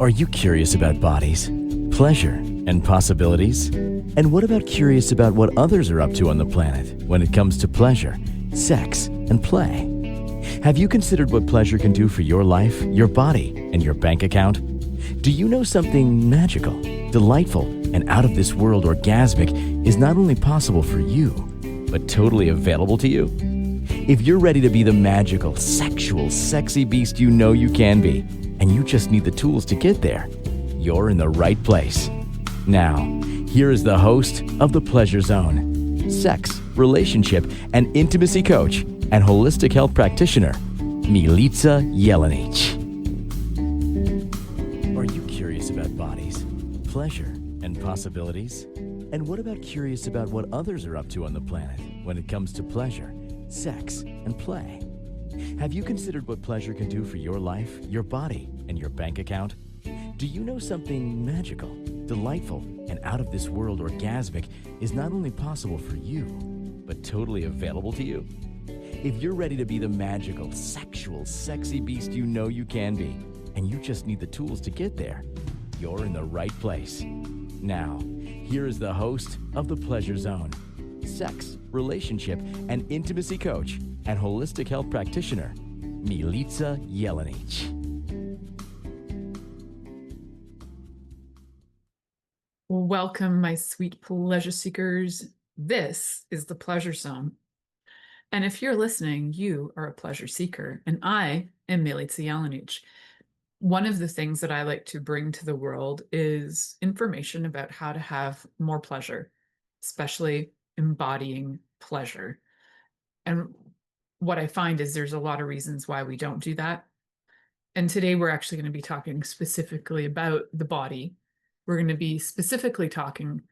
Are you curious about bodies, pleasure, and possibilities? And what about curious about what others are up to on the planet when it comes to pleasure, sex, and play? Have you considered what pleasure can do for your life, your body, and your bank account? Do you know something magical, delightful, and out of this world orgasmic is not only possible for you, but totally available to you? If you're ready to be the magical, sexual, sexy beast you know you can be, and you just need the tools to get there, you're in the right place. Now, here is the host of The Pleasure Zone, sex, relationship, and intimacy coach and holistic health practitioner, Milica Jelenic. Are you curious about bodies, pleasure, and possibilities? And what about curious about what others are up to on the planet when it comes to pleasure, sex, and play? Have you considered what pleasure can do for your life, your body, and your bank account? Do you know something magical, delightful, and out of this world orgasmic is not only possible for you, but totally available to you? If you're ready to be the magical, sexual, sexy beast you know you can be, and you just need the tools to get there, you're in the right place. Now, here is the host of The Pleasure Zone, sex, relationship, and intimacy coach and holistic health practitioner, Milica Jelenic. Welcome, my sweet pleasure seekers. This is The Pleasure Zone. And if you're listening, you are a pleasure seeker, and I am Milica Jelenic. One of the things that I like to bring to the world is information about how to have more pleasure, especially embodying pleasure. And what I find is there's a lot of reasons why we don't do that. And today we're actually going to be talking specifically about the body. We're going to be specifically talking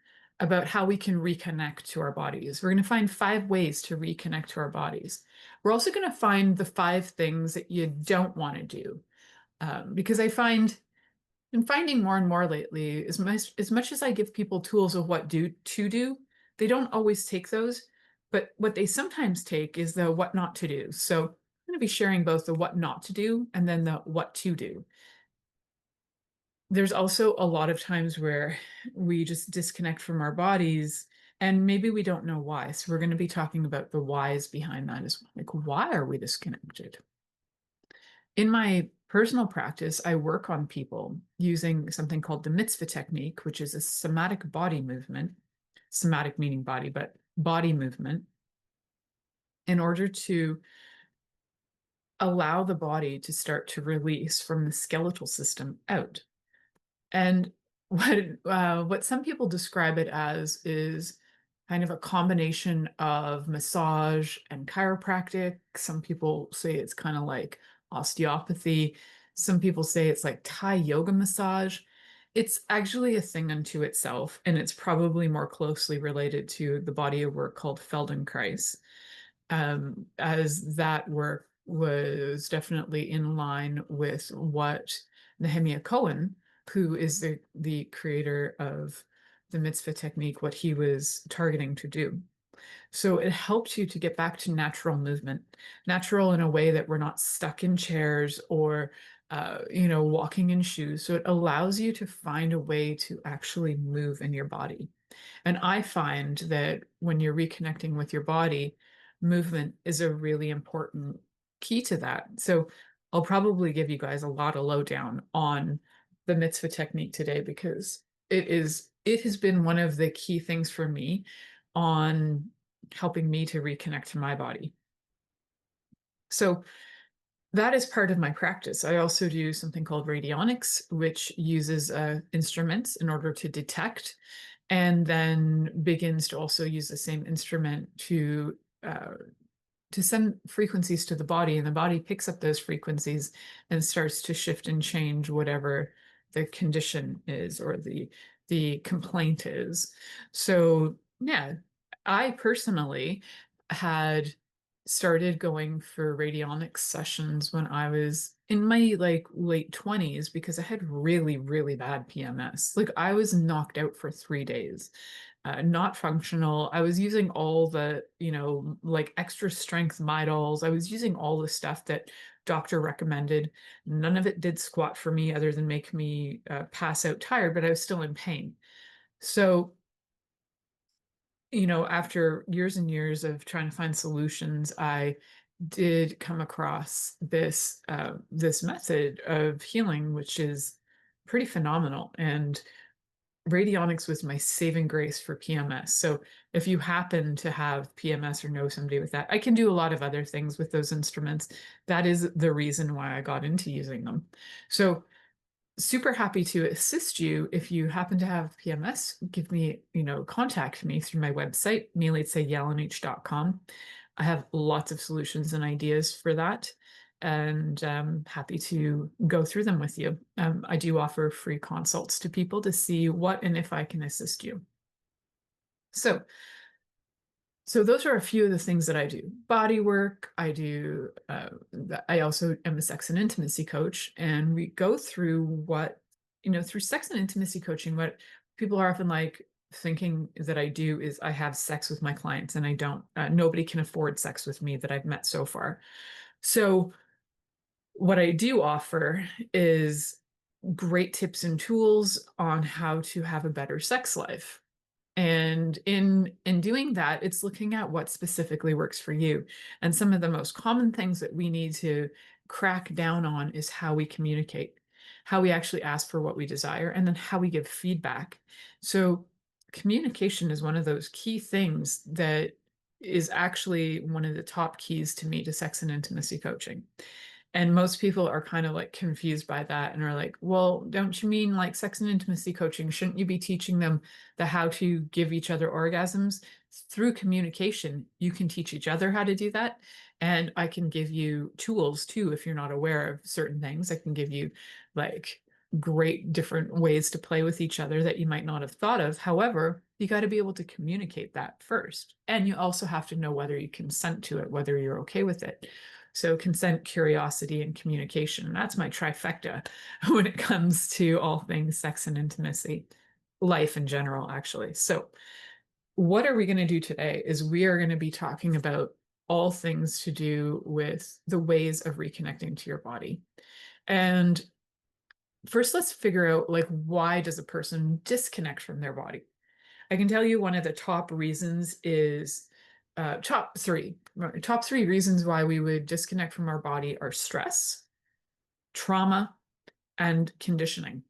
about how we can reconnect to our bodies. We're going to find 5 ways to reconnect to our bodies. We're also going to find the 5 things that you don't want to do. Because I'm finding more and more lately, as much as I give people tools of what to do, they don't always take those. But what they sometimes take is the what not to do. So I'm going to be sharing both the what not to do and then the what to do. There's also a lot of times where we just disconnect from our bodies and maybe we don't know why. So we're going to be talking about the whys behind that as well. Like, why are we disconnected? In my personal practice, I work on people using something called the mitzvah technique, which is a somatic body movement, somatic meaning body, but body movement, in order to allow the body to start to release from the skeletal system out. And what some people describe it as is kind of a combination of massage and chiropractic. Some people say it's kind of like osteopathy. Some people say it's like Thai yoga massage. It's actually a thing unto itself, and it's probably more closely related to the body of work called Feldenkrais, as that work was definitely in line with what Nehemiah Cohen, who is the creator of the mitzvah technique, what he was targeting to do. So it helps you to get back to natural movement, natural in a way that we're not stuck in chairs or, walking in shoes. So it allows you to find a way to actually move in your body. And I find that when you're reconnecting with your body, movement is a really important key to that. So I'll probably give you guys a lot of lowdown on the mitzvah technique today, because it has been one of the key things for me on helping me to reconnect to my body. So that is part of my practice. I also do something called radionics, which uses instruments in order to detect, and then begins to also use the same instrument to send frequencies to the body, and the body picks up those frequencies and starts to shift and change whatever the condition is or the complaint is. So yeah, I personally had started going for radionics sessions when I was in my late 20s, because I had really, really bad PMS. Like, I was knocked out for 3 days. Not functional. I was using all the, extra strength Midols. I was using all the stuff that doctor recommended. None of it did squat for me other than make me pass out tired, but I was still in pain. So, after years and years of trying to find solutions, I did come across this method of healing, which is pretty phenomenal. And radionics was my saving grace for PMS. So if you happen to have PMS or know somebody with that, I can do a lot of other things with those instruments. That is the reason why I got into using them. So super happy to assist you. If you happen to have PMS, give me, contact me through my website, milicajelenic.com. I have lots of solutions and ideas for that, and happy to go through them with you. I do offer free consults to people to see what and if I can assist you. So those are a few of the things that I do. Body work, I do, I also am a sex and intimacy coach, and we go through through sex and intimacy coaching, what people are often like thinking that I do is I have sex with my clients, and I don't. Nobody can afford sex with me that I've met so far. So what I do offer is great tips and tools on how to have a better sex life. And in doing that, it's looking at what specifically works for you. And some of the most common things that we need to crack down on is how we communicate, how we actually ask for what we desire, and then how we give feedback. So communication is one of those key things that is actually one of the top keys to me to sex and intimacy coaching. And most people are kind of like confused by that and are like, well, don't you mean like sex and intimacy coaching? Shouldn't you be teaching them the how to give each other orgasms? Through communication, you can teach each other how to do that. And I can give you tools too if you're not aware of certain things. I can give you like great different ways to play with each other that you might not have thought of. However, you got to be able to communicate that first. And you also have to know whether you consent to it, whether you're okay with it. So consent, curiosity, and communication. That's my trifecta when it comes to all things sex and intimacy, life in general, actually. So what are we going to do today is we are going to be talking about all things to do with the ways of reconnecting to your body. And first, let's figure out like, why does a person disconnect from their body? I can tell you one of the top reasons is top three reasons why we would disconnect from our body are stress, trauma, and conditioning.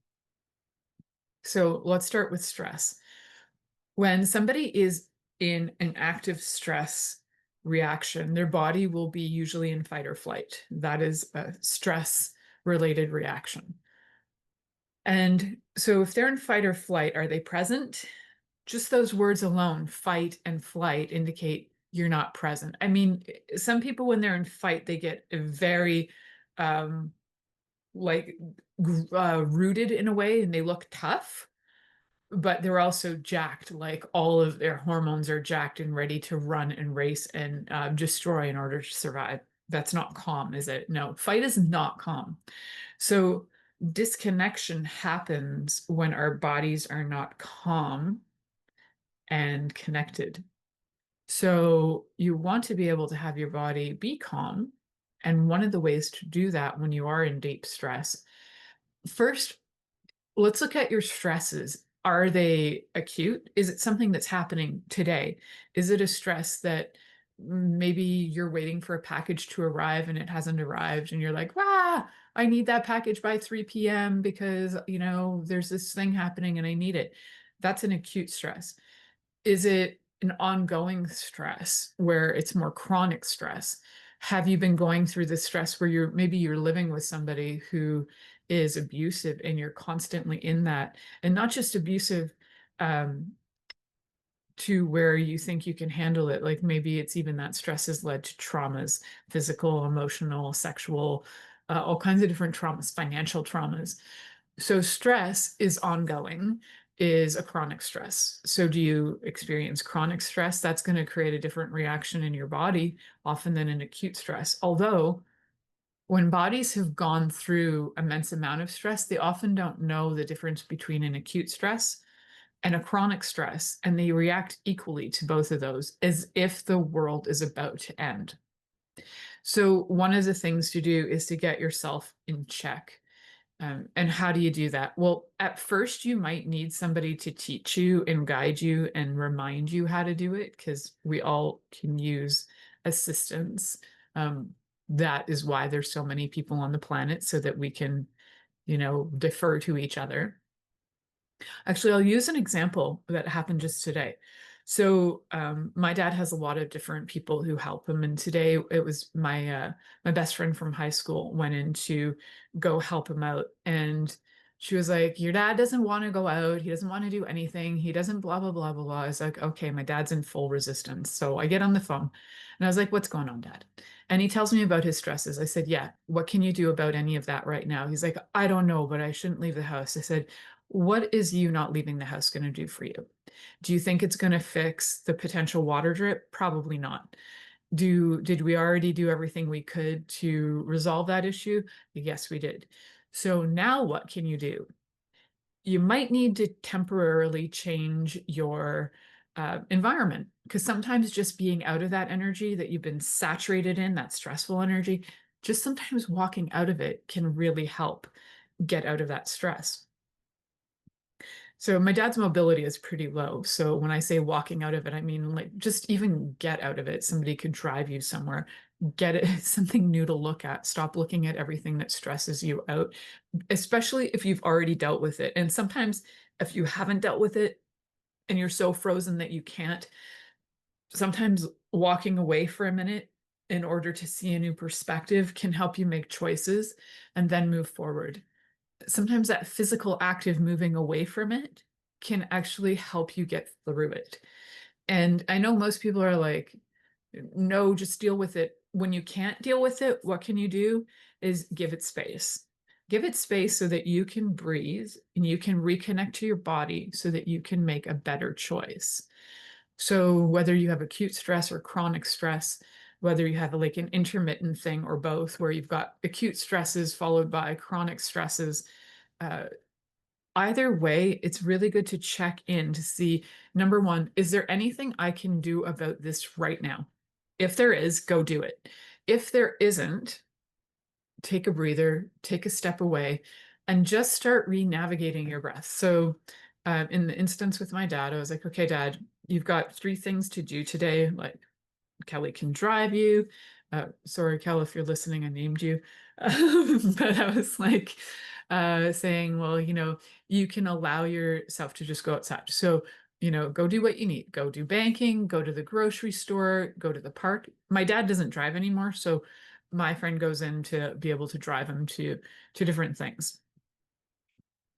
So let's start with stress. When somebody is in an active stress reaction, their body will be usually in fight or flight. That is a stress related reaction. And so if they're in fight or flight, are they present? Just those words alone, fight and flight, indicate you're not present. I mean, some people, when they're in fight, they get very like rooted in a way, and they look tough, but they're also jacked, like all of their hormones are jacked and ready to run and race and destroy in order to survive. That's not calm, is it? No, fight is not calm. So disconnection happens when our bodies are not calm and connected. So you want to be able to have your body be calm. And one of the ways to do that when you are in deep stress, first, let's look at your stresses. Are they acute? Is it something that's happening today? Is it a stress that maybe you're waiting for a package to arrive and it hasn't arrived and you're like, ah, I need that package by 3 p.m. because, there's this thing happening and I need it. That's an acute stress. Is it an ongoing stress where it's more chronic stress? Have you been going through the stress where you're living with somebody who is abusive and you're constantly in that, and not just abusive to where you think you can handle it, like maybe it's even that stress has led to traumas, physical, emotional, sexual, all kinds of different traumas, financial traumas. So stress is ongoing, is a chronic stress. So do you experience chronic stress? That's going to create a different reaction in your body often than an acute stress. Although when bodies have gone through immense amount of stress, they often don't know the difference between an acute stress and a chronic stress, and they react equally to both of those as if the world is about to end. So one of the things to do is to get yourself in check. And how do you do that? Well, at first, you might need somebody to teach you and guide you and remind you how to do it, because we all can use assistance. Um, that is why there's so many people on the planet, so that we can, defer to each other. Actually, I'll use an example that happened just today. So, my dad has a lot of different people who help him, and today it was my best friend from high school went in to go help him out, and she was like, "Your dad doesn't want to go out. He doesn't want to do anything. He doesn't blah blah blah blah blah." I was like, "Okay, my dad's in full resistance." So I get on the phone, and I was like, "What's going on, Dad?" And he tells me about his stresses. I said, "Yeah, what can you do about any of that right now?" He's like, "I don't know, but I shouldn't leave the house." I said, what is you not leaving the house going to do for you? Do you think it's going to fix the potential water drip? Probably not. Did we already do everything we could to resolve that issue? Yes, we did. So now what can you do? You might need to temporarily change your environment, because sometimes just being out of that energy that you've been saturated in, that stressful energy, just sometimes walking out of it can really help get out of that stress. So my dad's mobility is pretty low. So when I say walking out of it, I mean like just even get out of it. Somebody could drive you somewhere, get it something new to look at. Stop looking at everything that stresses you out, especially if you've already dealt with it. And sometimes if you haven't dealt with it and you're so frozen that you can't, sometimes walking away for a minute in order to see a new perspective can help you make choices and then move forward. Sometimes that physical act of moving away from it can actually help you get through it. And I know most people are like, no, just deal with it. When you can't deal with it, what can you do is give it space. Give it space so that you can breathe and you can reconnect to your body so that you can make a better choice. So whether you have acute stress or chronic stress, whether you have like an intermittent thing or both, where you've got acute stresses followed by chronic stresses, uh, either way, it's really good to check in to see, number one, is there anything I can do about this right now? If there is, go do it. If there isn't, take a breather, take a step away, and just start re-navigating your breath. So, in the instance with my dad, I was like, okay, Dad, you've got three things to do today. Like, Kelly can drive you. Sorry, Kel, if you're listening, I named you. But I was like saying, well, you can allow yourself to just go outside. So, go do what you need. Go do banking, go to the grocery store, go to the park. My dad doesn't drive anymore, so my friend goes in to be able to drive him to different things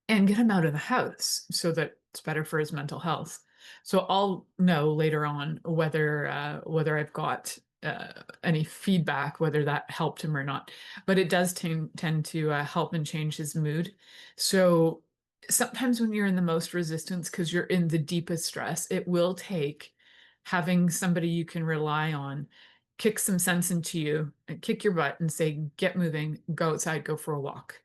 and get him out of the house so that it's better for his mental health. So I'll know later on whether I've got any feedback, whether that helped him or not. But it does tend to help and change his mood. So sometimes when you're in the most resistance, because you're in the deepest stress, it will take having somebody you can rely on kick some sense into you and kick your butt and say, get moving, go outside, go for a walk.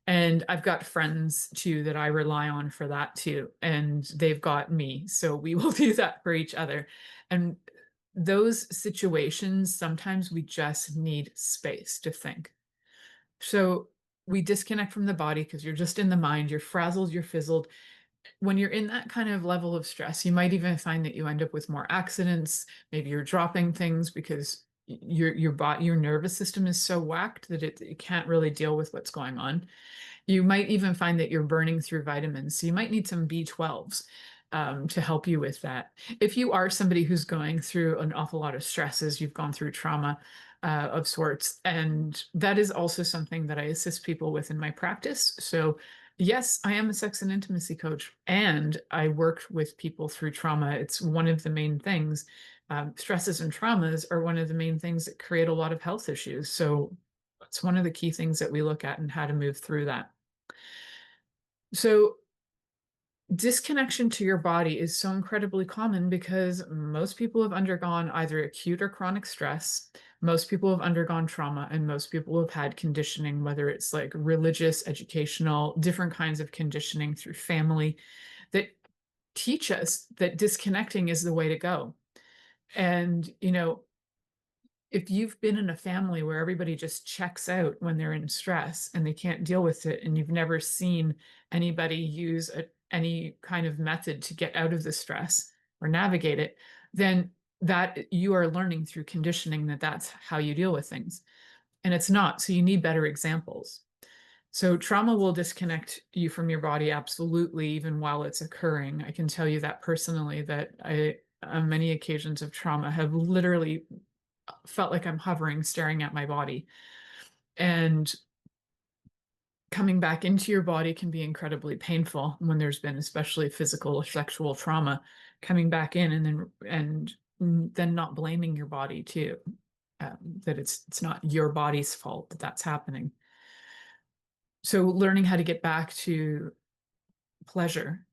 And I've got friends too that I rely on for that too. And they've got me. So we will do that for each other. And those situations, sometimes we just need space to think. So we disconnect from the body because you're just in the mind, you're frazzled, you're fizzled. When you're in that kind of level of stress, you might even find that you end up with more accidents. Maybe you're dropping things because your nervous system is so whacked that it can't really deal with what's going on. You might even find that you're burning through vitamins. So you might need some B12s to help you with that. If you are somebody who's going through an awful lot of stresses, you've gone through trauma of sorts, and that is also something that I assist people with in my practice. So yes, I am a sex and intimacy coach, and I work with people through trauma. It's one of the main things. Stresses and traumas are one of the main things that create a lot of health issues. So it's one of the key things that we look at and how to move through that. So disconnection to your body is so incredibly common because most people have undergone either acute or chronic stress. Most people have undergone trauma, and most people have had conditioning, whether it's like religious, educational, different kinds of conditioning through family that teach us that disconnecting is the way to go. And, if you've been in a family where everybody just checks out when they're in stress and they can't deal with it, and you've never seen anybody use any kind of method to get out of the stress or navigate it, then that you are learning through conditioning that that's how you deal with things. And it's not. So you need better examples. So trauma will disconnect you from your body, absolutely, even while it's occurring. I can tell you that personally, that I, on many occasions of trauma, have literally felt like I'm hovering, staring at my body. And coming back into your body can be incredibly painful when there's been especially physical or sexual trauma. Coming back in and then not blaming your body too, that it's not your body's fault that that's happening. So learning how to get back to pleasure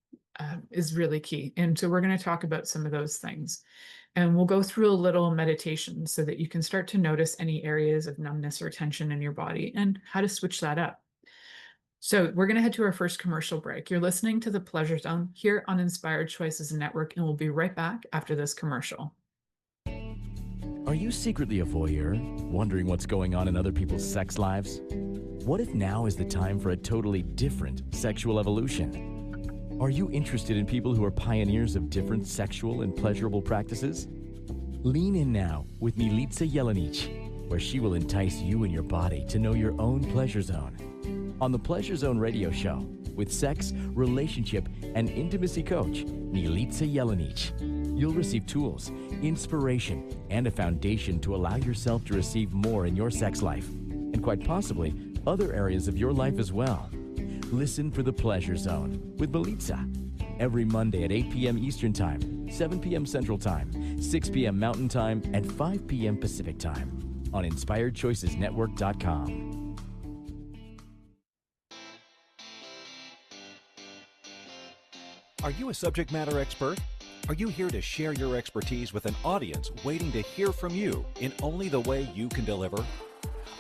is really key. And so we're going to talk about some of those things. And we'll go through a little meditation so that you can start to notice any areas of numbness or tension in your body and how to switch that up. So we're going to head to our first commercial break. You're listening to The Pleasure Zone here on Inspired Choices Network, and we'll be right back after this commercial. Are you secretly a voyeur, wondering what's going on in other people's sex lives? What if now is the time for a totally different sexual evolution? Are you interested in people who are pioneers of different sexual and pleasurable practices? Lean in now with Milica Jelenic, where she will entice you and your body to know your own pleasure zone. On the Pleasure Zone radio show, with sex, relationship, and intimacy coach, Milica Jelenic, you'll receive tools, inspiration, and a foundation to allow yourself to receive more in your sex life, and quite possibly other areas of your life as well. Listen for The Pleasure Zone with Milica every Monday at 8 p.m. Eastern Time, 7 p.m. Central Time, 6 p.m. Mountain Time, and 5 p.m. Pacific Time on InspiredChoicesNetwork.com. Are you a subject matter expert? Are you here to share your expertise with an audience waiting to hear from you in only the way you can deliver?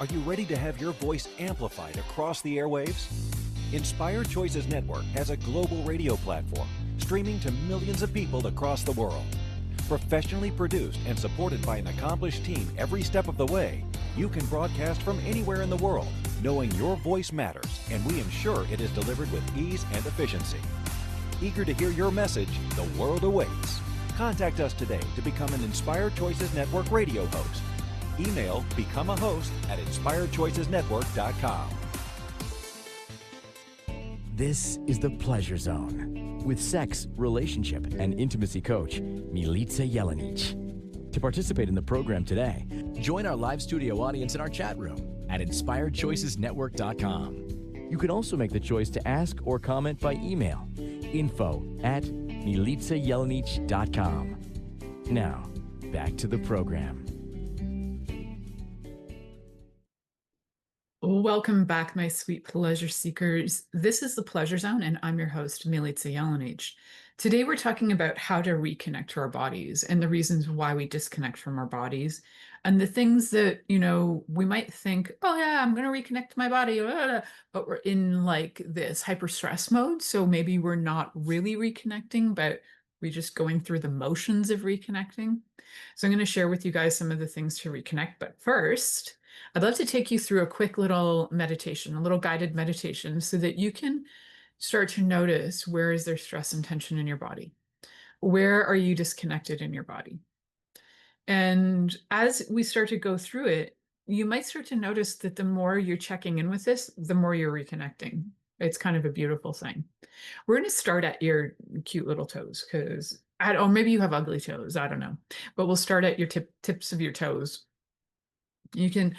Are you ready to have your voice amplified across the airwaves? Inspired Choices Network has a global radio platform streaming to millions of people across the world. Professionally produced and supported by an accomplished team every step of the way, you can broadcast from anywhere in the world, knowing your voice matters, and we ensure it is delivered with ease and efficiency. Eager to hear your message, the world awaits. Contact us today to become an Inspired Choices Network radio host. Email become a host at inspiredchoicesnetwork.com. This is The Pleasure Zone with sex, relationship, and intimacy coach, Milica Jelenic. To participate in the program today, join our live studio audience in our chat room at inspiredchoicesnetwork.com. You can also make the choice to ask or comment by email, info@milicajelenic.com. Now, back to the program. Welcome back, my sweet pleasure seekers. This is The Pleasure Zone, and I'm your host, Milica Jelenic. Today, we're talking about how to reconnect to our bodies and the reasons why we disconnect from our bodies and the things that, we might think, oh yeah, I'm going to reconnect to my body, but we're in like this hyper stress mode. So maybe we're not really reconnecting, but we're just going through the motions of reconnecting. So I'm going to share with you guys some of the things to reconnect. But first, I'd love to take you through a quick little meditation, a little guided meditation, so that you can start to notice, where is there stress and tension in your body? Where are you disconnected in your body? And as we start to go through it, you might start to notice that the more you're checking in with this, the more you're reconnecting. It's kind of a beautiful thing. We're going to start at your cute little toes, because, or maybe you have ugly toes, I don't know. But we'll start at your tips of your toes. You can,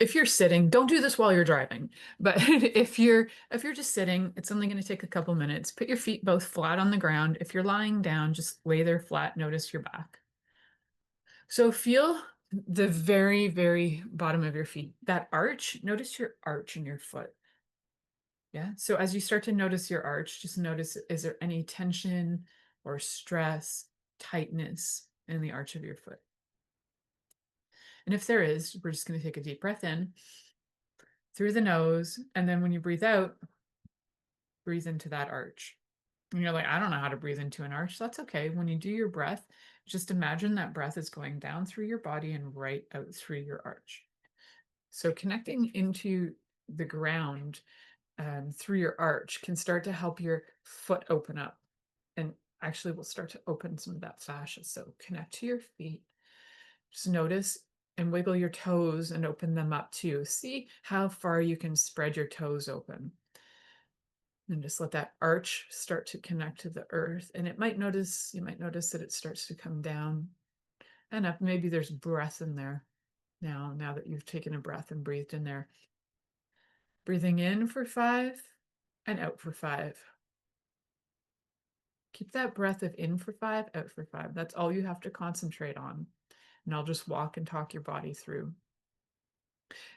if you're sitting, don't do this while you're driving. But if you're just sitting, it's only going to take a couple minutes. Put your feet both flat on the ground. If you're lying down, just lay there flat. Notice your back. So feel the very, very bottom of your feet. That arch, notice your arch in your foot. Yeah. So as you start to notice your arch, just notice, is there any tension or stress, tightness in the arch of your foot? And if there is, we're just going to take a deep breath in through the nose. And then when you breathe out, breathe into that arch. And you're like, I don't know how to breathe into an arch. That's okay. When you do your breath, just imagine that breath is going down through your body and right out through your arch. So connecting into the ground through your arch can start to help your foot open up. And actually, we'll start to open some of that fascia. So connect to your feet. Just notice and wiggle your toes and open them up too. See how far you can spread your toes open. And just let that arch start to connect to the earth. And you might notice that it starts to come down and up. Maybe there's breath in there now that you've taken a breath and breathed in there. Breathing in for 5 and out for 5. Keep that breath of in for 5, out for 5. That's all you have to concentrate on. And I'll just walk and talk your body through.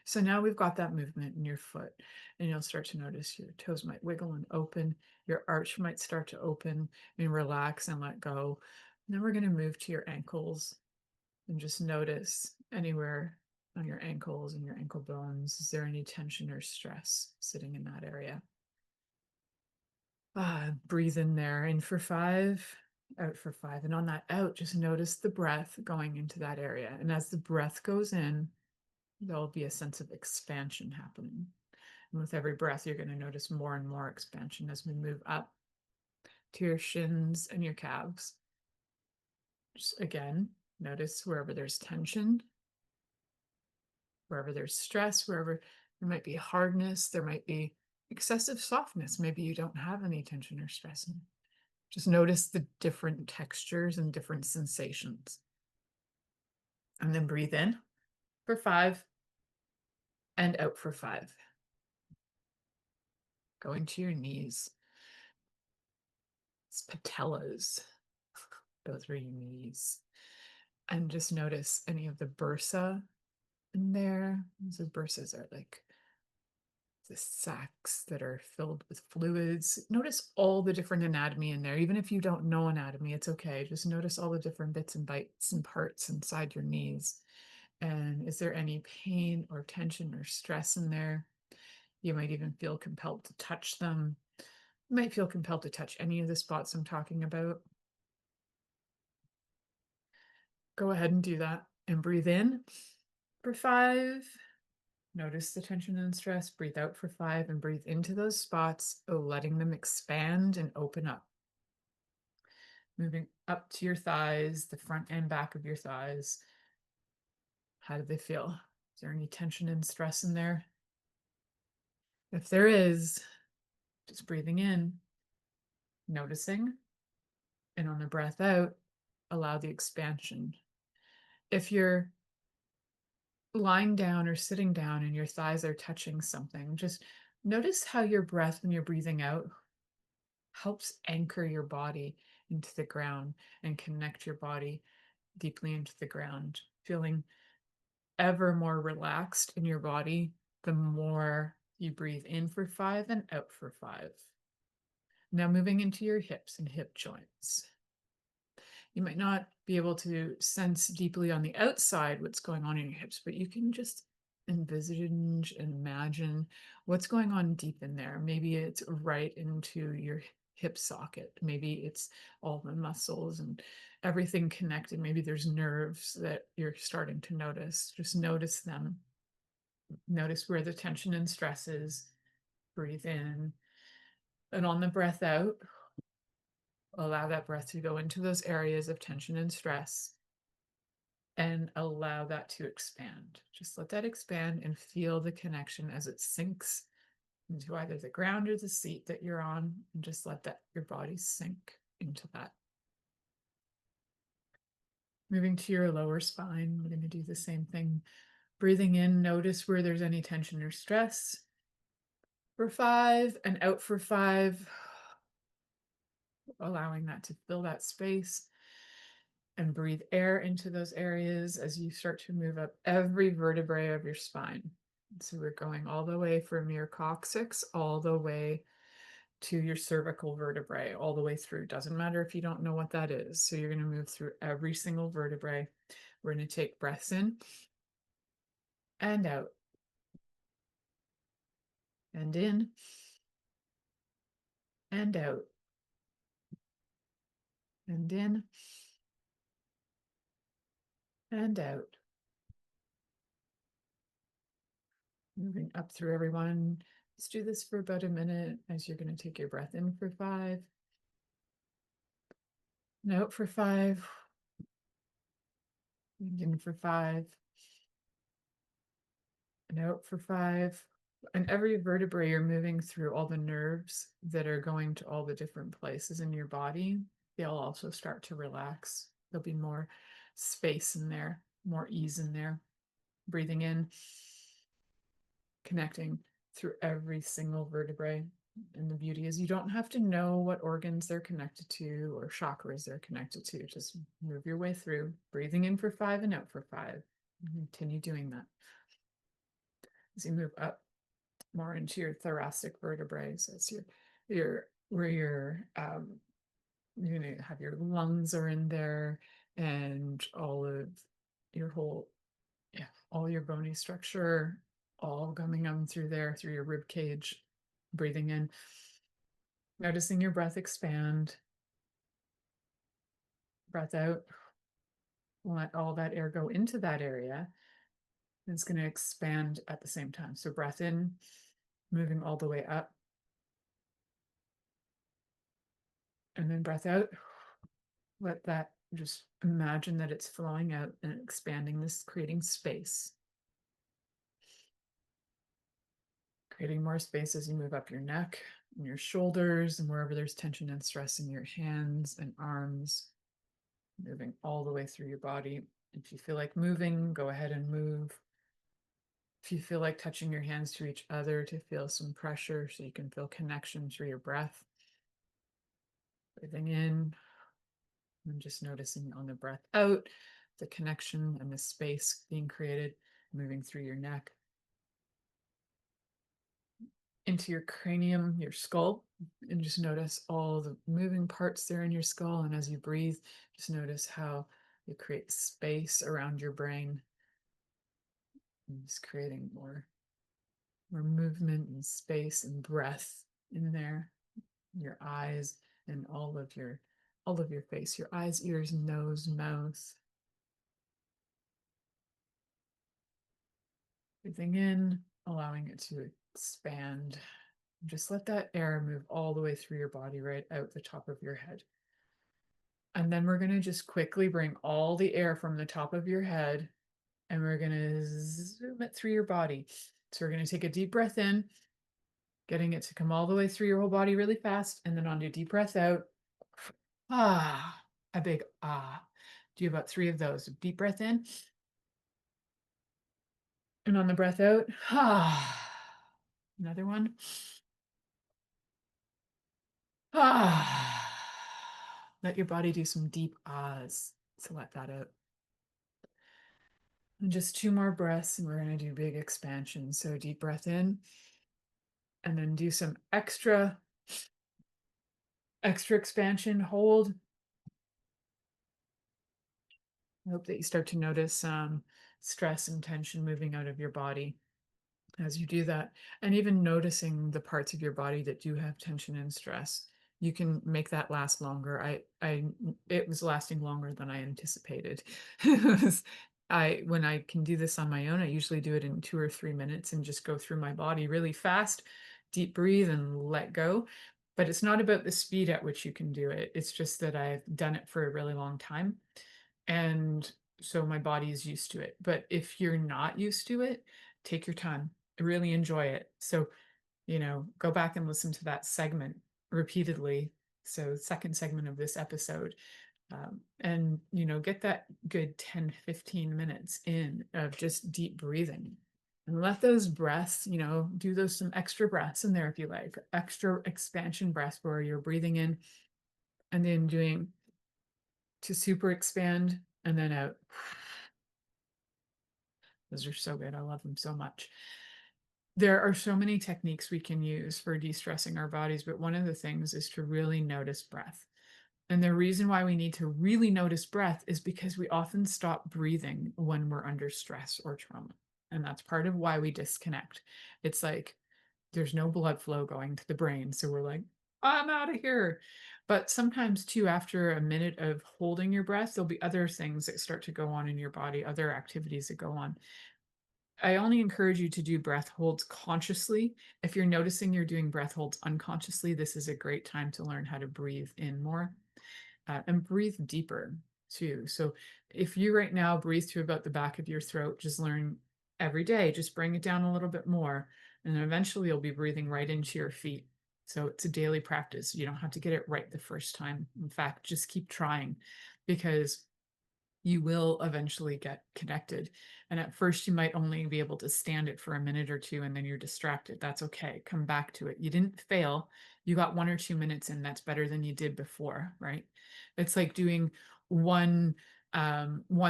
So now we've got that movement in your foot, and you'll start to notice your toes might wiggle and open. Your arch might start to open and relax and let go. And then we're going to move to your ankles and just notice anywhere on your ankles and your ankle bones. Is there any tension or stress sitting in that area? Breathe in there, in for 5, out for 5. And on that out, just notice the breath going into that area. And as the breath goes in, there'll be a sense of expansion happening. And with every breath, you're going to notice more and more expansion as we move up to your shins and your calves. Just again, notice wherever there's tension, wherever there's stress, wherever there might be hardness, there might be excessive softness. Maybe you don't have any tension or stress. Just notice the different textures and different sensations. And then breathe in for 5 and out for 5. Going to your knees. It's patellas. Go through your knees. And just notice any of the bursa in there. The bursas are like the sacs that are filled with fluids. Notice all the different anatomy in there. Even if you don't know anatomy, it's okay. Just notice all the different bits and bytes and parts inside your knees. And is there any pain or tension or stress in there? You might even feel compelled to touch them. You might feel compelled to touch any of the spots I'm talking about. Go ahead and do that and breathe in for 5. Notice the tension and stress. Breathe out for 5 and breathe into those spots, letting them expand and open up. Moving up to your thighs, the front and back of your thighs. How do they feel? Is there any tension and stress in there? If there is, just breathing in, noticing, and on the breath out, allow the expansion. If you're lying down or sitting down and your thighs are touching something, just notice how your breath when you're breathing out helps anchor your body into the ground and connect your body deeply into the ground, feeling ever more relaxed in your body the more you breathe in for 5 and out for 5. Now moving into your hips and hip joints. You might not be able to sense deeply on the outside what's going on in your hips, but you can just envisage and imagine what's going on deep in there. Maybe it's right into your hip socket. Maybe it's all the muscles and everything connected. Maybe there's nerves that you're starting to notice. Just notice them. Notice where the tension and stress is. Breathe in. And on the breath out, allow that breath to go into those areas of tension and stress and allow that to expand. Just let that expand and feel the connection as it sinks into either the ground or the seat that you're on, and just let that your body sink into that. Moving to your lower spine, we're going to do the same thing. Breathing in, notice where there's any tension or stress for 5 and out for 5, allowing that to fill that space. And breathe air into those areas as you start to move up every vertebrae of your spine. So we're going all the way from your coccyx all the way to your cervical vertebrae, all the way through. Doesn't matter if you don't know what that is. So you're going to move through every single vertebrae. We're going to take breaths in and out. And in and out. and in and out. Moving up through everyone. Let's do this for about a minute as you're going to take your breath in for 5. And out for 5. In for 5. And out for 5. And every vertebrae, you're moving through all the nerves that are going to all the different places in your body. They'll also start to relax. There'll be more space in there, more ease in there. Breathing in, connecting through every single vertebrae. And the beauty is you don't have to know what organs they're connected to or chakras they're connected to. Just move your way through, breathing in for 5 and out for 5. And continue doing that. As you move up more into your thoracic vertebrae, so it's your where you're gonna have your lungs are in there, and all of your whole, yeah, all your bony structure, all coming on through there, through your rib cage. Breathing in, noticing your breath expand. Breath out, let all that air go into that area. It's going to expand at the same time. So breath in, moving all the way up. And then breath out. Let that, just imagine that it's flowing out and expanding this, creating space. Creating more space as you move up your neck and your shoulders and wherever there's tension and stress in your hands and arms. Moving all the way through your body. If you feel like moving, go ahead and move. If you feel like touching your hands to each other to feel some pressure so you can feel connection through your breath. Breathing in and just noticing on the breath out, the connection and the space being created, moving through your neck. Into your cranium, your skull, and just notice all the moving parts there in your skull. And as you breathe, just notice how you create space around your brain. And just creating more movement and space and breath in there. Your eyes and all of your face, your eyes, ears, nose, mouth. Breathing in, allowing it to expand. Just let that air move all the way through your body, right out the top of your head. And then we're going to just quickly bring all the air from the top of your head and we're going to zoom it through your body. So we're going to take a deep breath in, getting it to come all the way through your whole body really fast. And then on your deep breath out, ah, a big ah. Do about 3 of those. Deep breath in. And on the breath out, ah. Another one. Ah. Let your body do some deep ahs. So let that out. And just 2 more breaths, and we're going to do big expansion. So deep breath in, and then do some extra expansion. Hold. I hope that you start to notice stress and tension moving out of your body as you do that. And even noticing the parts of your body that do have tension and stress. You can make that last longer. It was lasting longer than I anticipated. When I can do this on my own, I usually do it in 2 or 3 minutes and just go through my body really fast, deep breathe and let go. But it's not about the speed at which you can do it. It's just that I've done it for a really long time. And so my body is used to it. But if you're not used to it, take your time, really enjoy it. So, go back and listen to that segment repeatedly. So, second segment of this episode. And get that good 10-15 minutes in of just deep breathing, and let those breaths, do some extra breaths in there if you like, extra expansion breaths where you're breathing in and then doing to super expand and then out. Those are so good. I love them so much. There are so many techniques we can use for de-stressing our bodies, but one of the things is to really notice breath. And the reason why we need to really notice breath is because we often stop breathing when we're under stress or trauma. And that's part of why we disconnect. It's like there's no blood flow going to the brain. So we're like, I'm out of here. But sometimes too, after a minute of holding your breath, there'll be other things that start to go on in your body, other activities that go on. I only encourage you to do breath holds consciously. If you're noticing you're doing breath holds unconsciously, this is a great time to learn how to breathe in more and breathe deeper too. So if you right now breathe through about the back of your throat, just learn every day, just bring it down a little bit more. And then eventually you'll be breathing right into your feet. So it's a daily practice. You don't have to get it right the first time. In fact, just keep trying, because you will eventually get connected. And at first, you might only be able to stand it for a minute or two, and then you're distracted. That's okay. Come back to it. You didn't fail. You got 1 or 2 minutes in. That's better than you did before, right? It's like doing one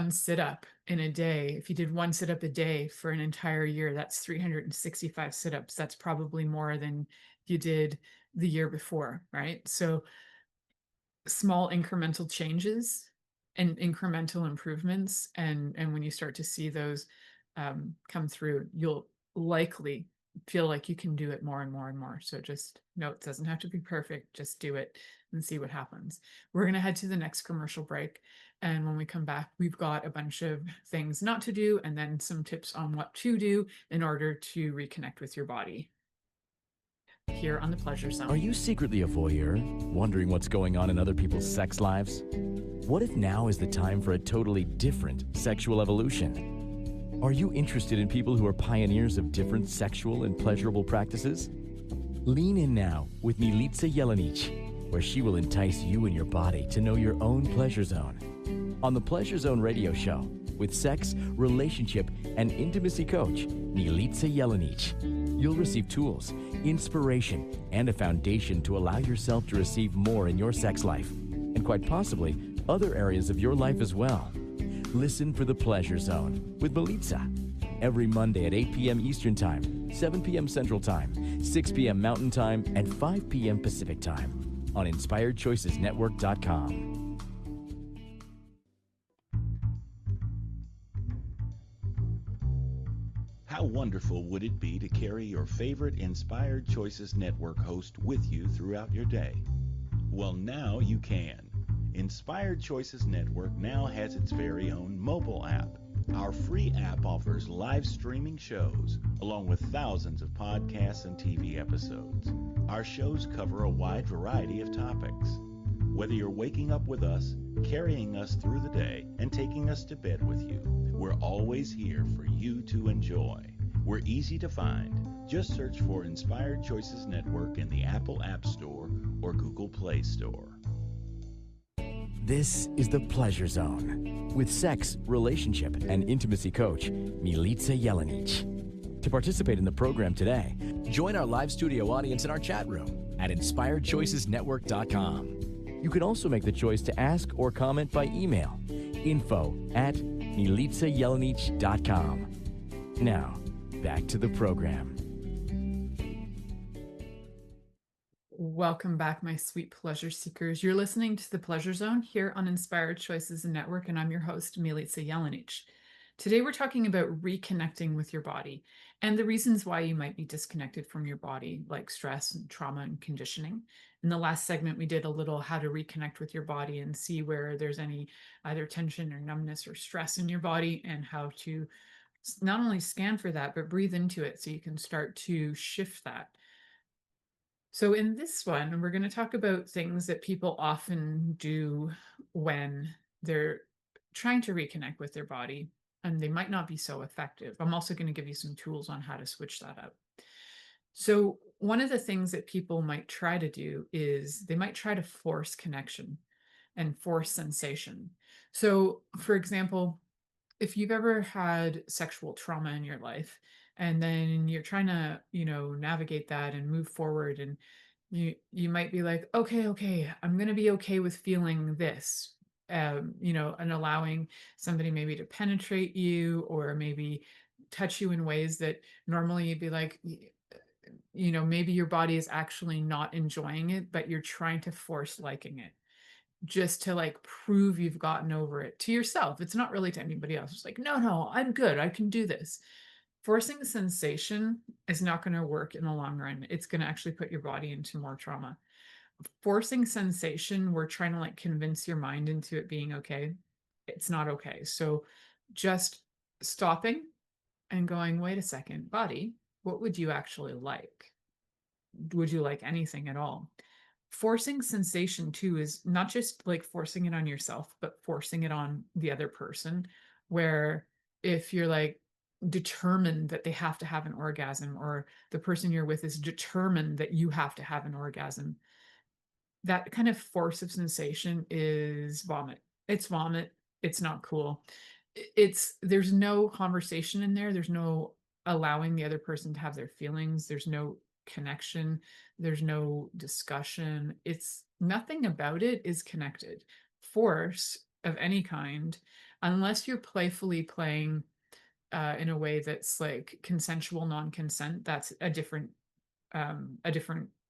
sit-up in a day. If you did 1 sit-up a day for an entire year, that's 365 sit-ups. That's probably more than you did the year before, right? So small incremental changes and incremental improvements, and when you start to see those come through, you'll likely feel like you can do it more and more and more. So just know it doesn't have to be perfect. Just do it and see what happens. We're going to head to the next commercial break, and when we come back, we've got a bunch of things not to do and then some tips on what to do in order to reconnect with your body here on the Pleasure Zone. Are you secretly a voyeur, wondering what's going on in other people's sex lives? What if now is the time for a totally different sexual evolution? Are you interested in people who are pioneers of different sexual and pleasurable practices? Lean in now with Milica Jelenic, where she will entice you and your body to know your own pleasure zone. On the Pleasure Zone radio show, with sex, relationship, and intimacy coach, Milica Jelenic, you'll receive tools, inspiration, and a foundation to allow yourself to receive more in your sex life, and quite possibly other areas of your life as well. Listen for the Pleasure Zone with Milica every Monday at 8 p.m. Eastern Time, 7 p.m. Central Time, 6 p.m. Mountain Time, and 5 p.m. Pacific Time on InspiredChoicesNetwork.com. How wonderful would it be to carry your favorite Inspired Choices Network host with you throughout your day? Well, now you can. Inspired Choices Network now has its very own mobile app. Our free app offers live streaming shows, along with thousands of podcasts and TV episodes. Our shows cover a wide variety of topics. Whether you're waking up with us, carrying us through the day, and taking us to bed with you, we're always here for you to enjoy. We're easy to find. Just search for Inspired Choices Network in the Apple App Store or Google Play Store. This is the Pleasure Zone with sex, relationship, and intimacy coach, Milica Jelenic. To participate in the program today, join our live studio audience in our chat room at InspiredChoicesNetwork.com. You can also make the choice to ask or comment by email, info@MilicaJelenic.com. Now, back to the program. Welcome back, my sweet pleasure seekers. You're listening to the Pleasure Zone here on Inspired Choices Network, and I'm your host, Milica Jelenic. Today, we're talking about reconnecting with your body and the reasons why you might be disconnected from your body, like stress and trauma and conditioning. In the last segment, we did a little how to reconnect with your body and see where there's any either tension or numbness or stress in your body, and how to not only scan for that, but breathe into it so you can start to shift that. So in this one, we're going to talk about things that people often do when they're trying to reconnect with their body, and they might not be so effective. I'm also going to give you some tools on how to switch that up. So one of the things that people might try to do is they might try to force connection and force sensation. So for example, if you've ever had sexual trauma in your life, and then you're trying to, navigate that and move forward, and you might be like, okay, I'm going to be okay with feeling this, and allowing somebody maybe to penetrate you or maybe touch you in ways that normally you'd be like, maybe your body is actually not enjoying it, but you're trying to force liking it, just to like prove you've gotten over it to yourself. It's not really to anybody else. It's like, no, I'm good. I can do this. Forcing sensation is not going to work in the long run. It's going to actually put your body into more trauma. Forcing sensation, we're trying to like convince your mind into it being okay. It's not okay. So just stopping and going, wait a second, body, what would you actually like? Would you like anything at all? Forcing sensation too is not just like forcing it on yourself, but forcing it on the other person. Where if you're like determined that they have to have an orgasm, or the person you're with is determined that you have to have an orgasm, that kind of force of sensation is vomit. It's vomit. It's not cool. There's no conversation in there. There's no allowing the other person to have their feelings. There's no connection. There's no discussion. It's nothing about it is connected. Force of any kind, unless you're playfully playing in a way that's like consensual non-consent, that's a different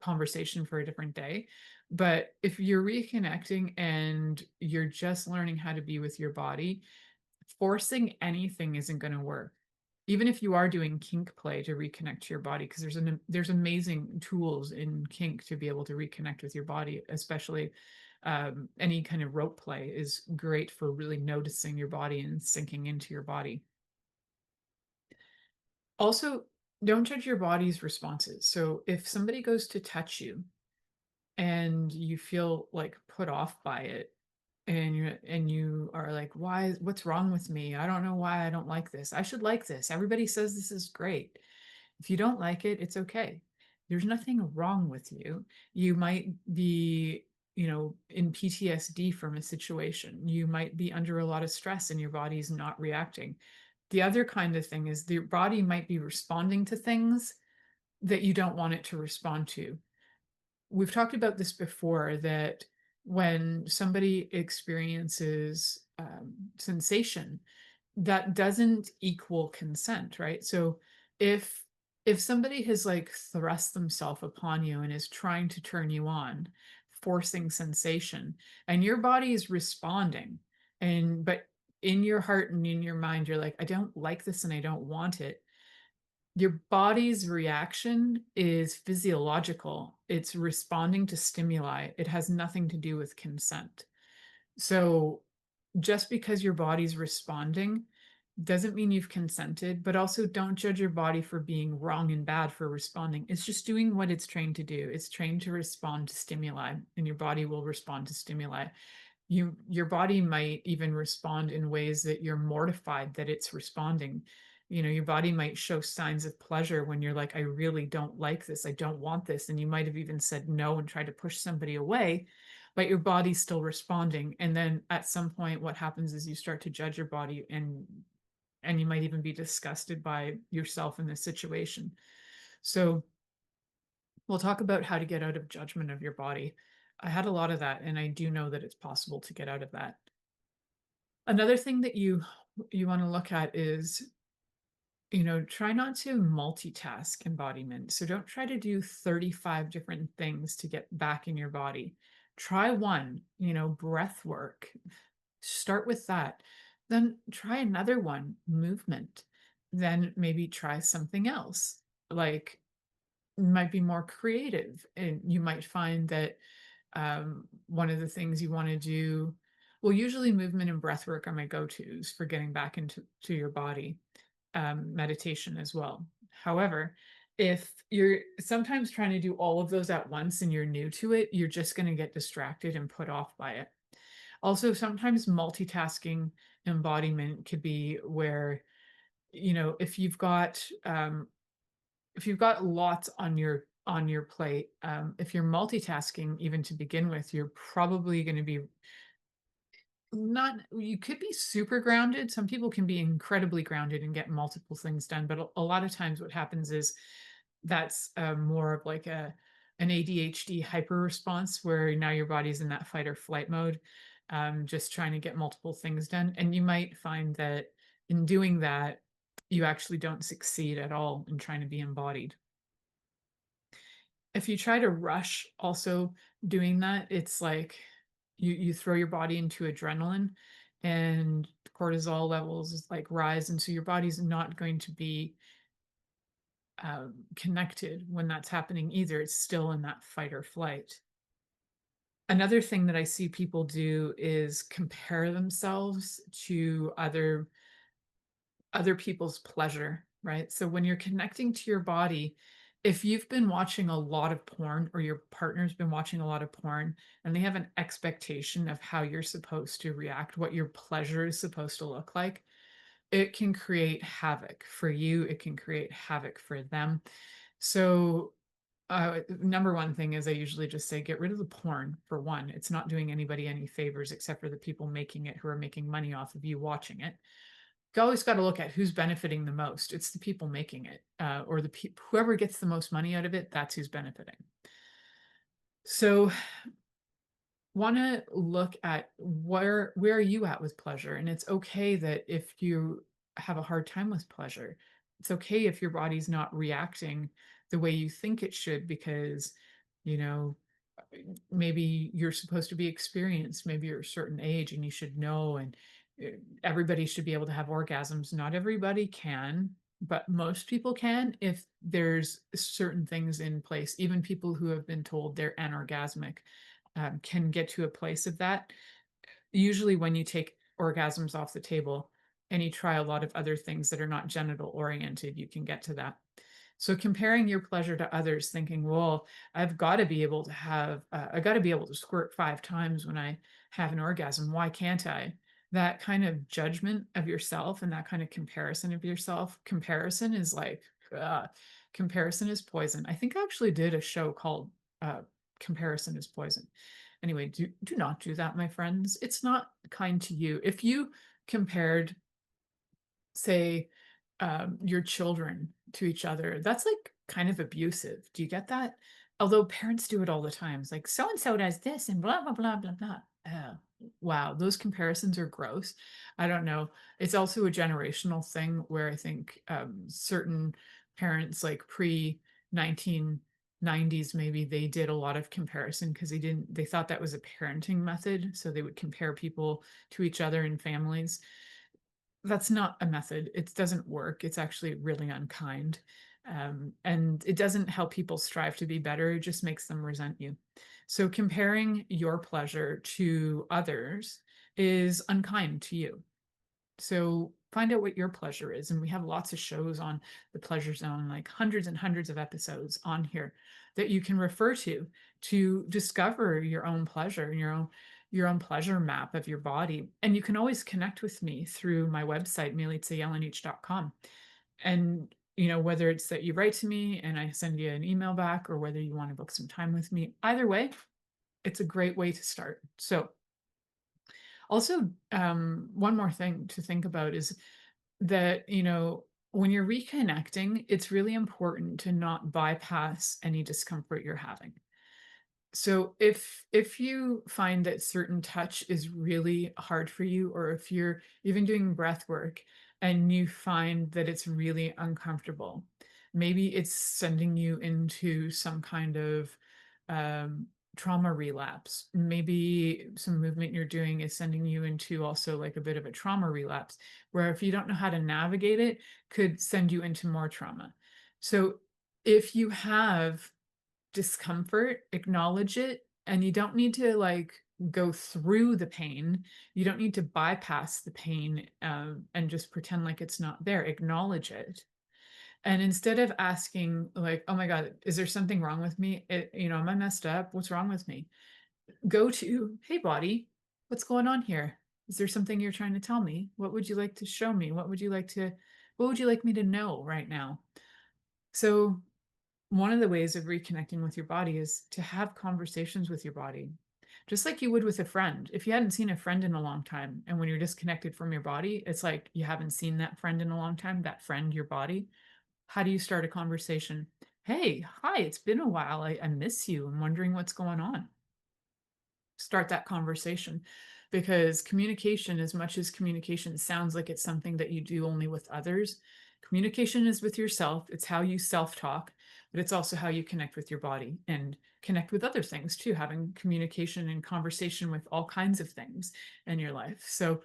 conversation for a different day. But if you're reconnecting and you're just learning how to be with your body, forcing anything isn't going to work. Even if you are doing kink play to reconnect to your body, because there's amazing tools in kink to be able to reconnect with your body, especially any kind of rope play is great for really noticing your body and sinking into your body. Also, don't judge your body's responses. So if somebody goes to touch you and you feel like put off by it, and you are like, what's wrong with me? I don't know why I don't like this. I should like this. Everybody says this is great. If you don't like it, it's okay. There's nothing wrong with you. You might be, in PTSD from a situation. You might be under a lot of stress and your body's not reacting. The other kind of thing is the body might be responding to things that you don't want it to respond to. We've talked about this before, that when somebody experiences sensation, that doesn't equal consent, right? So if somebody has like thrust themselves upon you and is trying to turn you on, forcing sensation, and your body is responding, but in your heart and in your mind you're like, I don't like this and I don't want it, your body's reaction is physiological. It's responding to stimuli. It has nothing to do with consent. So just because your body's responding doesn't mean you've consented, but also don't judge your body for being wrong and bad for responding. It's just doing what it's trained to do. It's trained to respond to stimuli, and your body will respond to stimuli. Your body might even respond in ways that you're mortified that it's responding. Your body might show signs of pleasure when you're like, I really don't like this, I don't want this, and you might have even said no and tried to push somebody away, but your body's still responding. And then at some point what happens is you start to judge your body, and you might even be disgusted by yourself in this situation. So we'll talk about how to get out of judgment of your body. I had a lot of that, and I do know that it's possible to get out of that. Another thing that you want to look at is, try not to multitask embodiment. So don't try to do 35 different things to get back in your body. Try one, breath work. Start with that. Then try another one, movement. Then maybe try something else, like might be more creative. And you might find that one of the things you want to do, well, usually movement and breath work are my go-tos for getting back into your body. Meditation as well. However, if you're sometimes trying to do all of those at once and you're new to it, you're just going to get distracted and put off by it. Also, sometimes multitasking embodiment could be where, if you've got lots on your plate, if you're multitasking even to begin with, you're probably going to be you could be super grounded. Some people can be incredibly grounded and get multiple things done, but a lot of times what happens is that's more of like an ADHD hyper response, where now your body's in that fight or flight mode, just trying to get multiple things done. And you might find that in doing that, you actually don't succeed at all in trying to be embodied. If you try to rush also doing that, it's like you throw your body into adrenaline, and cortisol levels like rise, and so your body's not going to be connected when that's happening either. It's still in that fight or flight. Another thing that I see people do is compare themselves to other people's pleasure, right? So when you're connecting to your body, if you've been watching a lot of porn, or your partner's been watching a lot of porn, and they have an expectation of how you're supposed to react, what your pleasure is supposed to look like, it can create havoc for you. It can create havoc for them. So number one thing is I usually just say, get rid of the porn. For one, it's not doing anybody any favors except for the people making it, who are making money off of you watching it. You always got to look at who's benefiting the most. It's the people making it, or whoever gets the most money out of it. That's who's benefiting. So want to look at where are you at with pleasure. And it's okay that if you have a hard time with pleasure, it's okay if your body's not reacting the way you think it should, because you know maybe you're supposed to be experienced, maybe you're a certain age and you should know, and everybody should be able to have orgasms. Not everybody can, but most people can if there's certain things in place. Even people who have been told they're anorgasmic can get to a place of that. Usually when you take orgasms off the table and you try a lot of other things that are not genital oriented, you can get to that. So comparing your pleasure to others, thinking, well, I've got to be able to have, I got to be able to squirt 5 times when I have an orgasm. Why can't I? That kind of judgment of yourself and that kind of comparison of yourself, comparison is like, comparison is poison. I think I actually did a show called Comparison is Poison. Anyway, do not do that, my friends. It's not kind to you. If you compared, say, your children to each other, that's like kind of abusive. Do you get that? Although parents do it all the time. It's like, so and so does this and blah blah blah blah blah. Wow, those comparisons are gross. I don't know. It's also a generational thing where I think certain parents, like pre 1990s, maybe they did a lot of comparison because they thought that was a parenting method, so they would compare people to each other in families. That's not a method. It doesn't work. It's actually really unkind. And it doesn't help people strive to be better. It just makes them resent you. So comparing your pleasure to others is unkind to you. So find out what your pleasure is. And we have lots of shows on the Pleasure Zone, like hundreds and hundreds of episodes on here that you can refer to discover your own pleasure and your own pleasure map of your body. And you can always connect with me through my website, milicajelenic.com. And whether it's that you write to me and I send you an email back, or whether you want to book some time with me, either way, it's a great way to start. So also, one more thing to think about is that, when you're reconnecting, it's really important to not bypass any discomfort you're having. So if you find that certain touch is really hard for you, or if you're even doing breath work and you find that it's really uncomfortable, maybe it's sending you into some kind of trauma relapse. Maybe some movement you're doing is sending you into also like a bit of a trauma relapse, where if you don't know how to navigate it, could send you into more trauma. So if you have discomfort, acknowledge it, and you don't need to like go through the pain. You don't need to bypass the pain and just pretend like it's not there. Acknowledge it. And instead of asking like, oh my God, is there something wrong with me? Am I messed up? What's wrong with me? Go to, hey body, what's going on here? Is there something you're trying to tell me? What would you like to show me? What would you like me to know right now? So one of the ways of reconnecting with your body is to have conversations with your body, just like you would with a friend. If you hadn't seen a friend in a long time, and when you're disconnected from your body, it's like you haven't seen that friend in a long time, that friend, your body. How do you start a conversation? Hey, hi, it's been a while. I miss you. I'm wondering what's going on. Start that conversation, because communication, as much as communication sounds like it's something that you do only with others, communication is with yourself. It's how you self-talk, but it's also how you connect with your body and connect with other things too, having communication and conversation with all kinds of things in your life. So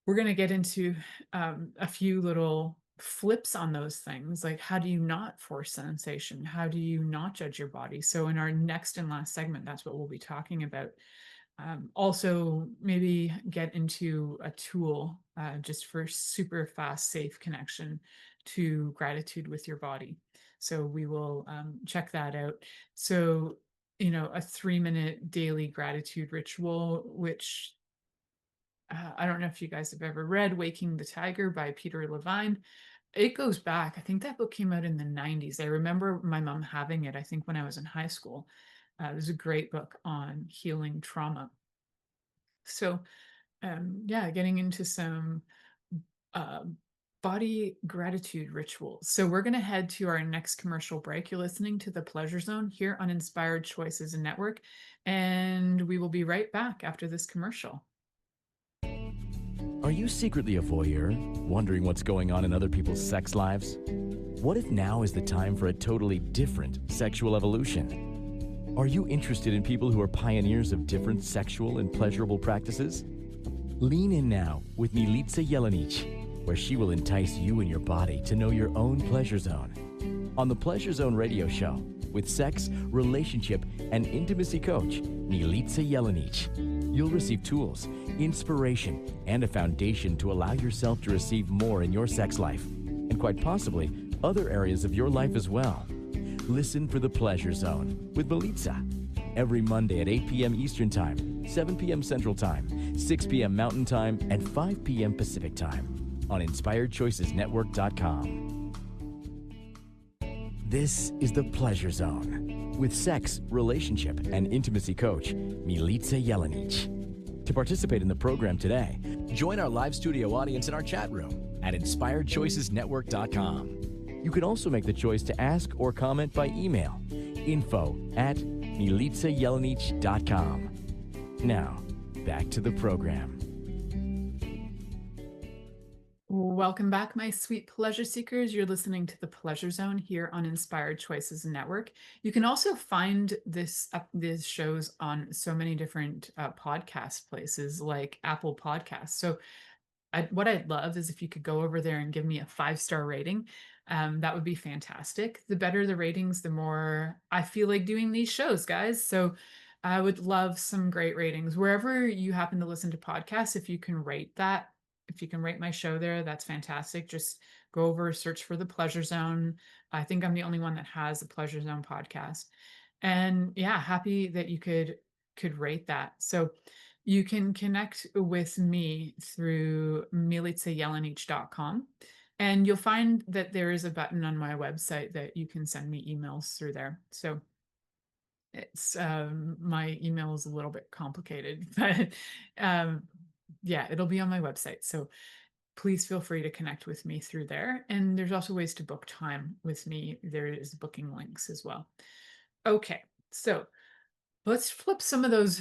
we're going to get into a few little flips on those things, like how do you not force sensation? How do you not judge your body? So in our next and last segment, that's what we'll be talking about. Also, maybe get into a tool just for super fast, safe connection to gratitude with your body. So we will check that out. So, you know, a 3-minute daily gratitude ritual, which I don't know if you guys have ever read Waking the Tiger by Peter Levine. It goes back. I think that book came out in the 90s. I remember my mom having it, I think, when I was in high school. It was a great book on healing trauma. So, yeah, getting into some uh, body gratitude rituals. So we're going to head to our next commercial break. You're listening to The Pleasure Zone here on Inspired Choices Network, and we will be right back after this commercial. Are you secretly a voyeur, wondering what's going on in other people's sex lives? What if now is the time for a totally different sexual evolution? Are you interested in people who are pioneers of different sexual and pleasurable practices? Lean in now with Milica Jelenic, where she will entice you and your body to know your own pleasure zone. On the Pleasure Zone radio show, with sex, relationship, and intimacy coach, Milica Jelenic, you'll receive tools, inspiration, and a foundation to allow yourself to receive more in your sex life, and quite possibly other areas of your life as well. Listen for The Pleasure Zone with Milica every Monday at 8 p.m. Eastern Time, 7 p.m. Central Time, 6 p.m. Mountain Time, and 5 p.m. Pacific Time on InspiredChoicesNetwork.com. This is The Pleasure Zone with sex, relationship, and intimacy coach, Milica Jelenic. To participate in the program today, join our live studio audience in our chat room at InspiredChoicesNetwork.com. You can also make the choice to ask or comment by email, info@MilicaJelenic.com. Now, back to the program. Welcome back, my sweet pleasure seekers. You're listening to The Pleasure Zone here on Inspired Choices Network. You can also find these shows on so many different podcast places like Apple Podcasts. So what I'd love is if you could go over there and give me a 5-star rating. That would be fantastic. The better the ratings, the more I feel like doing these shows, guys. So I would love some great ratings. Wherever you happen to listen to podcasts, if you can rate that, if you can rate my show there, that's fantastic. Just go over, search for The Pleasure Zone. I think I'm the only one that has the Pleasure Zone podcast. And yeah, happy that you could rate that. So you can connect with me through milicajelenic.com. And you'll find that there is a button on my website that you can send me emails through there. So it's my email is a little bit complicated, but yeah, it'll be on my website. So please feel free to connect with me through there. And there's also ways to book time with me. There is booking links as well. Okay, so let's flip some of those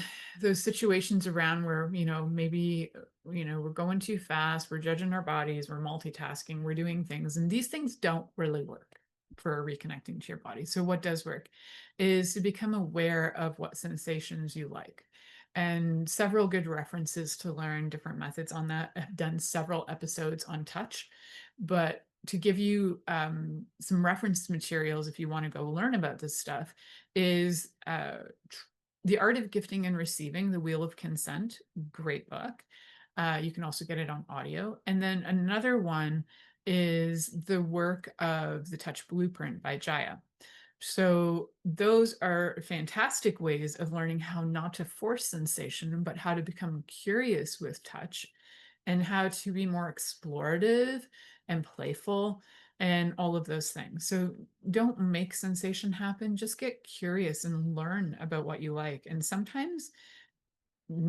situations around where, maybe, we're going too fast, we're judging our bodies, we're multitasking, we're doing things, and these things don't really work for reconnecting to your body. So what does work is to become aware of what sensations you like. And several good references to learn different methods on that. I've done several episodes on touch, but to give you some reference materials if you want to go learn about this stuff is The Art of Gifting and Receiving, The Wheel of Consent, great book. You can also get it on audio. And then another one is the work of The Touch Blueprint by Jaya. So those are fantastic ways of learning how not to force sensation, but how to become curious with touch and how to be more explorative and playful and all of those things. So don't make sensation happen, just get curious and learn about what you like. And sometimes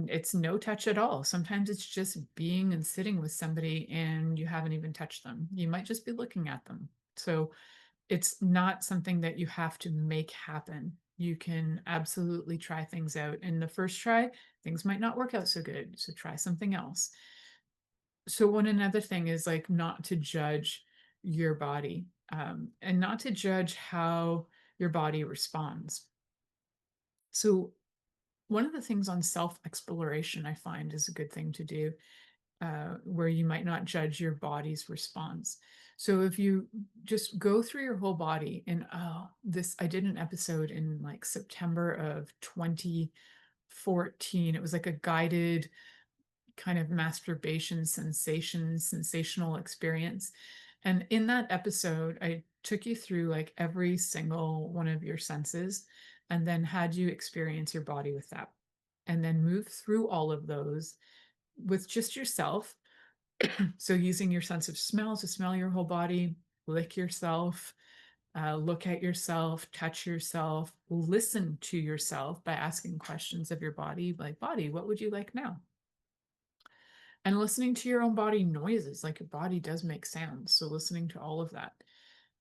it's no touch at all. Sometimes it's just being and sitting with somebody and you haven't even touched them. You might just be looking at them. So it's not something that you have to make happen. You can absolutely try things out. And the first try, things might not work out so good. So try something else. So another thing is like not to judge your body and not to judge how your body responds. So one of the things on self-exploration I find is a good thing to do where you might not judge your body's response. So if you just go through your whole body, and I did an episode in like September of 2014. It was like a guided kind of masturbation sensational experience. And in that episode, I took you through like every single one of your senses and then had you experience your body with that. And then move through all of those with just yourself. So using your sense of smell to smell your whole body, lick yourself, look at yourself, touch yourself, listen to yourself by asking questions of your body, like, body, what would you like now? And listening to your own body noises, like your body does make sounds. So listening to all of that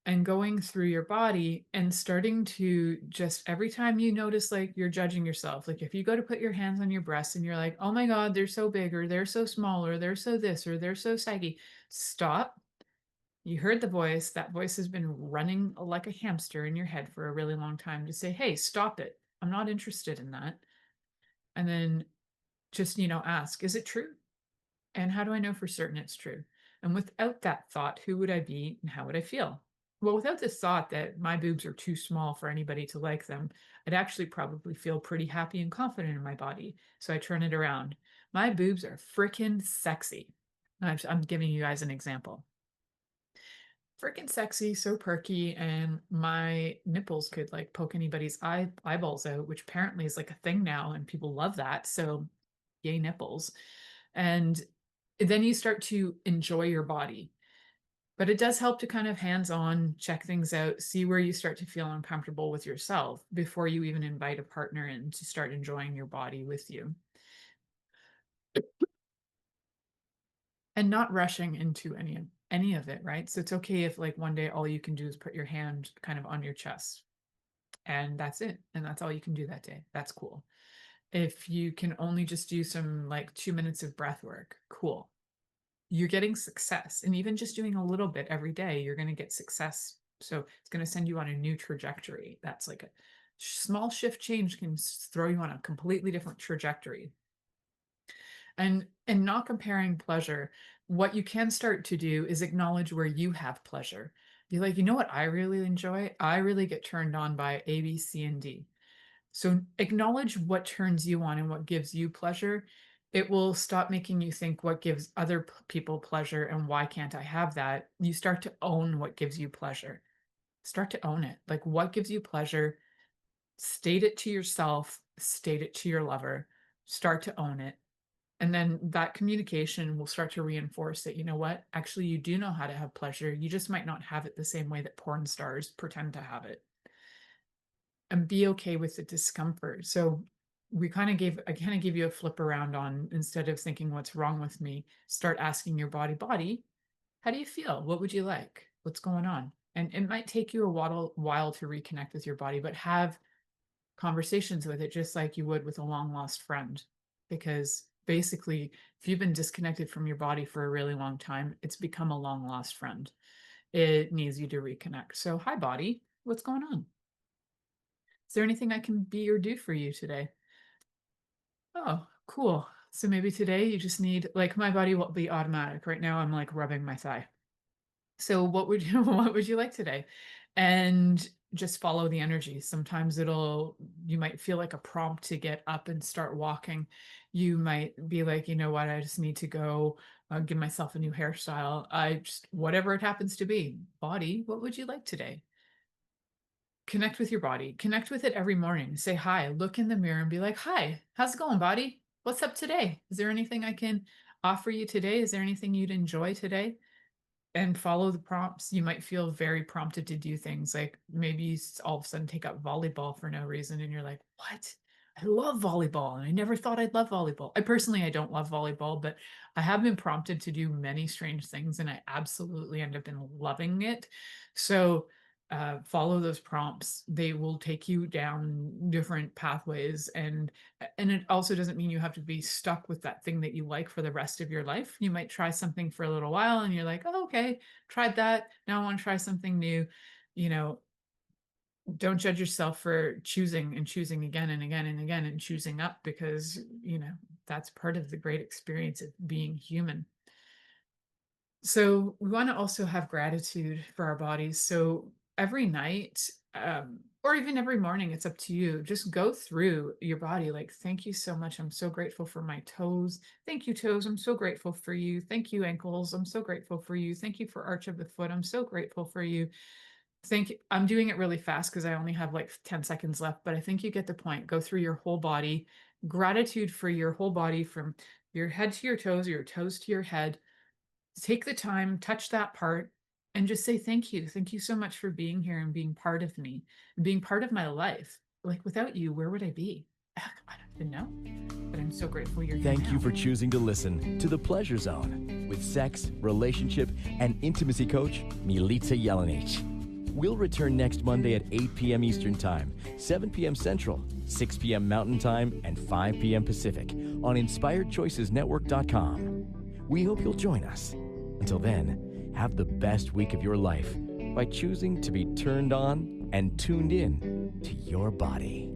and going through your body and starting to just every time you notice like you're judging yourself, like if you go to put your hands on your breasts and you're like, oh my God, they're so big, or they're so small, or they're so this, or they're so saggy, stop. You heard the voice. That voice has been running like a hamster in your head for a really long time to say, hey, stop it. I'm not interested in that. And then just, ask, is it true? And how do I know for certain it's true? And without that thought, who would I be and how would I feel? Well, without this thought that my boobs are too small for anybody to like them, I'd actually probably feel pretty happy and confident in my body. So I turn it around. My boobs are freaking sexy. I'm giving you guys an example. Freaking sexy, so perky, and my nipples could like poke anybody's eyeballs out, which apparently is like a thing now, and people love that. So, yay nipples. And then you start to enjoy your body. But it does help to kind of hands-on check things out, see where you start to feel uncomfortable with yourself before you even invite a partner in to start enjoying your body with you. And not rushing into any of it, right? So it's okay if like one day all you can do is put your hand kind of on your chest and that's it. And that's all you can do that day. That's cool. If you can only just do some like 2 minutes of breath work, cool. You're getting success. And even just doing a little bit every day, you're going to get success. So it's going to send you on a new trajectory. That's like a small shift change can throw you on a completely different trajectory. And not comparing pleasure, what you can start to do is acknowledge where you have pleasure. Be like, you know what I really enjoy? I really get turned on by A, B, C, and D. So acknowledge what turns you on and what gives you pleasure. It will stop making you think what gives other people pleasure and why can't I have that? You start to own what gives you pleasure. Start to own it. Like what gives you pleasure? State it to yourself, state it to your lover, start to own it. And then that communication will start to reinforce that, you know what, actually, you do know how to have pleasure. You just might not have it the same way that porn stars pretend to have it. And be okay with the discomfort. So I kind of gave you a flip around on, instead of thinking what's wrong with me, start asking your body, how do you feel? What would you like? What's going on? And it might take you a while to reconnect with your body, but have conversations with it just like you would with a long lost friend. Because basically, if you've been disconnected from your body for a really long time, it's become a long lost friend. It needs you to reconnect. So, hi, body, what's going on? Is there anything I can be or do for you today? Oh, cool. So maybe today you just need, like, my body will be automatic. Right now, I'm like rubbing my thigh. So what would you what would you like today? And just follow the energy. Sometimes you might feel like a prompt to get up and start walking. You might be like, you know what, I just need to go give myself a new hairstyle. Whatever it happens to be. Body, what would you like today? Connect with your body. Connect with it every morning. Say hi. Look in the mirror and be like, hi, how's it going, body? What's up today? Is there anything I can offer you today? Is there anything you'd enjoy today? And follow the prompts. You might feel very prompted to do things like maybe you all of a sudden take up volleyball for no reason and you're like, what? I love volleyball and I never thought I'd love volleyball. I don't love volleyball, but I have been prompted to do many strange things and I absolutely end up loving it. So follow those prompts. They will take you down different pathways, and it also doesn't mean you have to be stuck with that thing that you like for the rest of your life. You might try something for a little while and you're like, oh, okay, tried that, now I want to try something new. Don't judge yourself for choosing and choosing again and again and again and choosing up, because that's part of the great experience of being human. So we want to also have gratitude for our bodies. So every night, or even every morning, it's up to you. Just go through your body like, thank you so much. I'm so grateful for my toes. Thank you, toes. I'm so grateful for you. Thank you, ankles. I'm so grateful for you. Thank you for arch of the foot. I'm so grateful for you. I'm doing it really fast because I only have like 10 seconds left, but I think you get the point. Go through your whole body. Gratitude for your whole body from your head to your toes, or your toes to your head. Take the time, touch that part, and just say thank you. Thank you so much for being here and being part of me, being part of my life. Like without you, where would I be? I don't even know, but I'm so grateful you're here Thank you now. for choosing to listen to The Pleasure Zone with sex, relationship, and intimacy coach, Milica Jelenic. We'll return next Monday at 8 p.m. Eastern Time, 7 p.m. Central, 6 p.m. Mountain Time, and 5 p.m. Pacific on InspiredChoicesNetwork.com. We hope you'll join us. Until then, have the best week of your life by choosing to be turned on and tuned in to your body.